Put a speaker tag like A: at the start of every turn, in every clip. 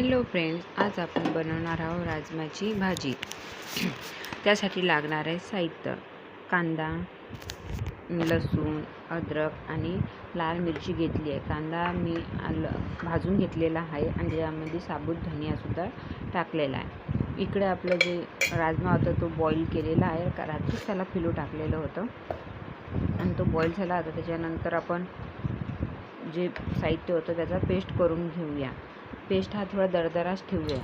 A: Hello friends, आज आपण बनवणार आहोत राजमाची भाजी. त्यासाठी लागणारे साहित्य: कांदा, लसूण, अद्रक आणि लाल मिरची घेतली आहे. कांदा मी भाजून घेतलेला आहे आणि त्यामध्ये साबूत धनियासुद्धा टाकलेला आहे. इकडे आपलं जे राजमा होता तो बॉईल केलेला आहे. रात्रीच त्याला पिलू टाकलेलं होतं आणि तो बॉईल झाला. आता त्याच्यानंतर आपण जे साहित्य होतं त्याचा पेस्ट करून घेऊया. पेस्ट हा थोडा दरदराच ठेवूया.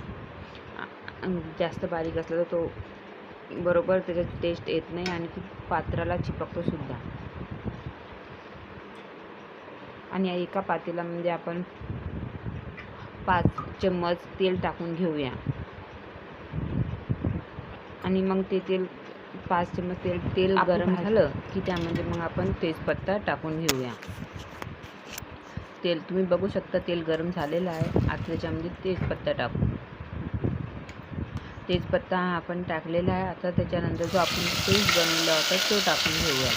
A: जास्त बारीक असला तर तो बरोबर त्याच्यात टेस्ट येत नाही आणि ती पात्राला चिपकतो सुद्धा. आणि एका पातेल्यामध्ये आपण 5 चम्मच तेल टाकून घेऊया आणि मग ते 5 चम्मच तेल गरम झालं की त्यामध्ये मग आपण तेजपत्ता टाकून घेऊया. तेल तुम्ही बघू शकता, तेल गरम झालेलं आहे. आता त्याच्यामध्ये तेजपत्ता टाकू. तेजपत्ता आपण टाकलेला आहे. आता त्याच्यानंतर जो आपण पेस्ट बनवला होता तो टाकून घेऊया.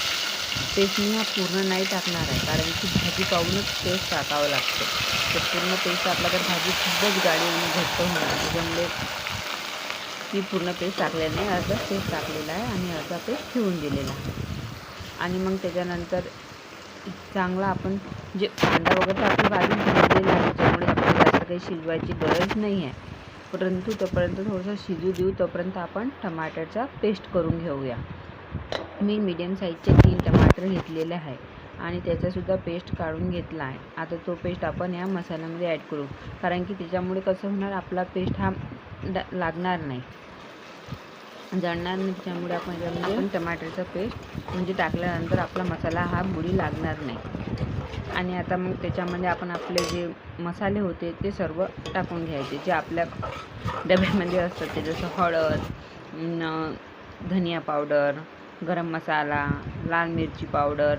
A: पेस्ट मी हा पूर्ण नाही टाकणार आहे, कारण की भाजी पाहूनच पेस्ट टाकावं लागतं. तर पूर्ण पेस्ट टाकला तर भाजी खूपच गाढी आणि घट्ट होणार. त्याच्यामुळे मी पूर्ण पेस्ट टाकलेला नाही, अर्धा पेस्ट टाकलेला आहे आणि अर्धा पेस्ट ठेवून दिलेला आहे. आणि मग त्याच्यानंतर चांगला आपण जे कांदा वगैरे आपण भाजून घेतलेला आहे, त्याच्यामुळे आपल्याला जास्त काही शिजवायची गरज नाही आहे. परंतु तोपर्यंत थोडंसं शिजू देऊ. तोपर्यंत आपण टमाटरचा पेस्ट करून घेऊया. मी मीडियम साईजचे 3 टमाटर घेतलेले आहे आणि त्याचासुद्धा पेस्ट काढून घेतला आहे. आता तो पेस्ट आपण या मसाल्यामध्ये ॲड करू, कारण की त्याच्यामुळे कसं होणार, आपला पेस्ट हा लागणार नाही, जळणार नाही. त्याच्यामुळे आपण टमाटरचा पेस्ट म्हणजे टाकल्यानंतर आपला मसाला हा बुडी लागणार नाही. आणि आता मग त्याच्यामध्ये आपण आपले जे मसाले होते ते सर्व टाकून घ्यायचे, जे आपल्या डब्यामध्ये असतात ते, जसं हळद, धनिया पावडर, गरम मसाला, लाल मिरची पावडर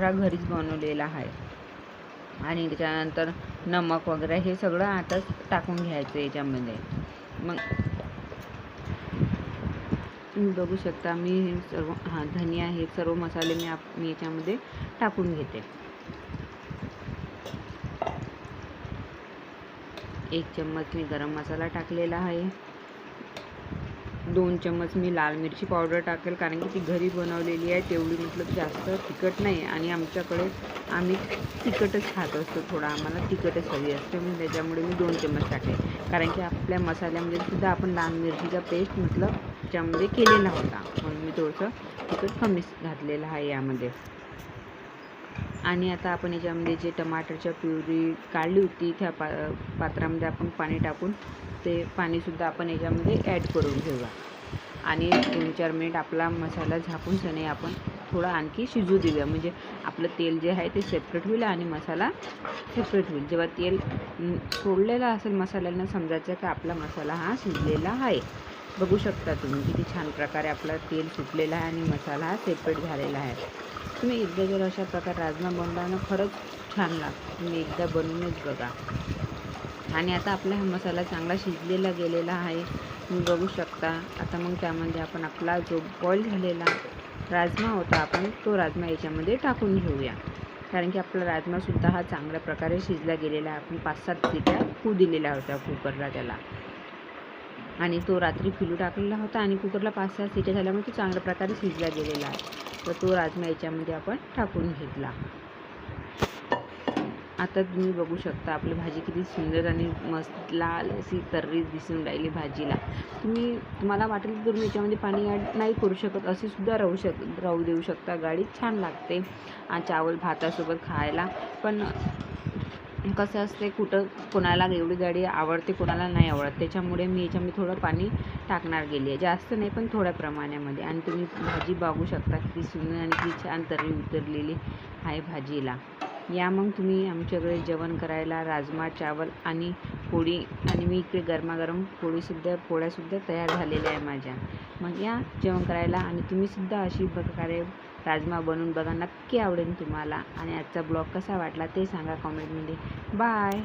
A: हा घरीच बनवलेला आहे. आणि त्याच्यानंतर नमक वगैरे हे सगळं आताच टाकून घ्यायचं याच्यामध्ये. मग तुम्ही बघू शकता, मी हे सर्व धनिया हे सर्व मसाले मी याच्यामध्ये टाकून घेते. 1 चम्मच मी गरम मसाला टाकलेला आहे. 2 चम्मच मी लाल मिरची पावडर टाकेल, कारण की ती घरी बनवलेली आहे. तेवढी मतलब जास्त तिखट नाही आणि आम्ही तिखटच खात असतो. थोडा आम्हाला तिखटच हवी असते, म्हणून त्याच्यामुळे मी 2 चम्मच टाकले. कारण की आपल्या मसाल्यामध्ये सुद्धा आपण लाल मिरचीचा पेस्ट त्याच्यामध्ये केलेला होता, म्हणून मी थोडंसं तिखट कमीच घातलेलं आहे यामध्ये. आणि आता आपण याच्यामध्ये जे टमाटरच्या प्युरी काढली होती त्या पात्रामध्ये आपण पाणी टाकून ते पाणीसुद्धा आपण याच्यामध्ये ॲड करून घेऊया. आणि 2-4 मिनिट आपला मसाला झाकून सने आपण थोडा आणखी शिजू देऊया. म्हणजे आपलं तेल जे आहे ते सेपरेट होईल आणि मसाला सेपरेट होईल. जेव्हा तेल सोडलेलं असेल मसाल्यानं, समजायचं की आपला मसाला हा शिजलेला आहे. बघू शकता तुम्ही किती छान प्रकारे आपला तेल सुटलेला आहे आणि मसाला हा सेपरेट झालेला आहे. तुम्ही एकदा जर अशा प्रकारे राजमा बनवला ना, खरंच छान लागतं. तुम्ही एकदा बनवूनच बघा. आणि आता आपला हा मसाला चांगला शिजलेला गेलेला आहे, तुम्ही बघू शकता. आता मग त्यामध्ये आपण आपला जो बॉईल झालेला राजमा होता, आपण तो राजमा याच्यामध्ये टाकून घेऊया. कारण की आपला राजमासुद्धा हा चांगल्या प्रकारे शिजला गेलेला आहे. आपण 5-7 शिट्या होऊ दिलेल्या होत्या कुकरला त्याला, आणि तो रात्री पिलू टाकलेला होता आणि कुकरला 5-6 शिट्या झाल्यामुळे तो चांगल्या प्रकारे शिजला गेलेला आहे. तर तो राजमा याच्यामध्ये आपण टाकून घेतला. आता तुम्ही बघू शकता आपली भाजी किती सुंदर आणि मस्त लाल अशी तर्री दिसून राहिली भाजीला. तुम्हाला वाटेल तर तुम्ही याच्यामध्ये पाणी ॲड नाही करू शकत, असे सुद्धा राहू देऊ शकता. गाढी छान लागते चावल भातासोबत खायला. पण कसं असते, कोणाला एवढी गाढी आवडते, कोणाला नाही आवडत. त्याच्यामुळे मी याच्यामध्ये थोडं पाणी टाकणार गेली आहे, जास्त नाही पण थोड्या प्रमाणामध्ये. आणि तुम्ही भाजी बघू शकता किती सुंदर आणि किती छान तर्री उतरलेली आहे भाजीला. या मग तुम्ही आमच्याकडे जेवण करायला राजमा चावल आणि पोळी, आणि मी इकडे गरमागरम पोळ्यासुद्धा तयार झालेल्या आहे माझ्या. मग या जेवण करायला, आणि तुम्हीसुद्धा अशी प्रकारे राजमा बनवून बघा, नक्की आवडेल तुम्हाला. आणि आजचा ब्लॉग कसा वाटला ते सांगा कॉमेंटमध्ये. बाय.